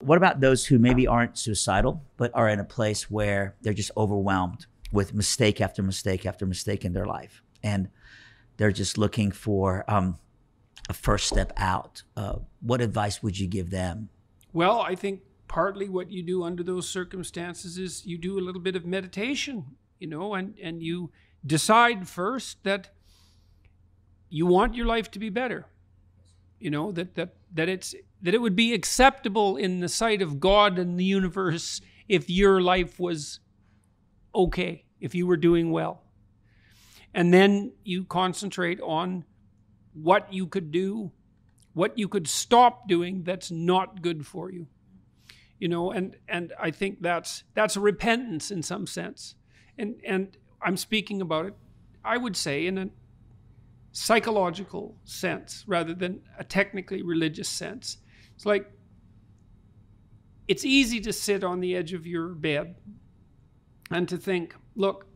What about those who maybe aren't suicidal, but are in a place where they're just overwhelmed with mistake after mistake after mistake in their life, and they're just looking for a first step out? What advice would you give them? Well, I think partly what you do under those circumstances is you do a little bit of meditation, and you decide first that you want your life to be better. That it would be acceptable in the sight of God and the universe if your life was okay, if you were doing well. And then you concentrate on what you could do, what you could stop doing that's not good for you. And I think that's a repentance in some sense. And I'm speaking about it, I would say, in a psychological sense rather than a technically religious sense. It's like, it's easy to sit on the edge of your bed and to think, look,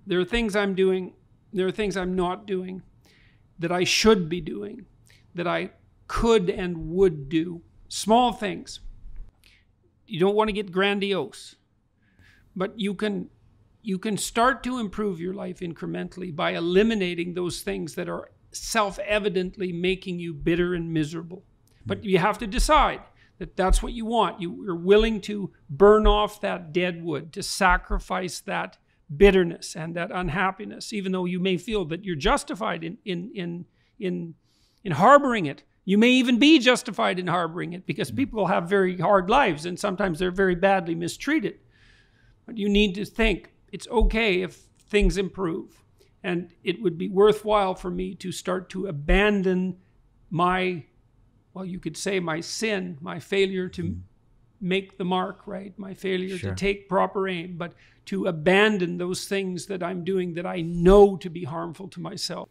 there are things I'm doing, there are things I'm not doing that I should be doing, that I could and would do. Small things. You don't want to get grandiose, but you can start to improve your life incrementally by eliminating those things that are self-evidently making you bitter and miserable. But you have to decide that that's what you want. You're willing to burn off that dead wood, to sacrifice that bitterness and that unhappiness, even though you may feel that you're justified in harboring it. You may even be justified in harboring it because people have very hard lives and sometimes they're very badly mistreated. But you need to think, it's okay if things improve. And it would be worthwhile for me to start to abandon you could say my sin, my failure to make the mark, right? My failure to take proper aim, but to abandon those things that I'm doing that I know to be harmful to myself.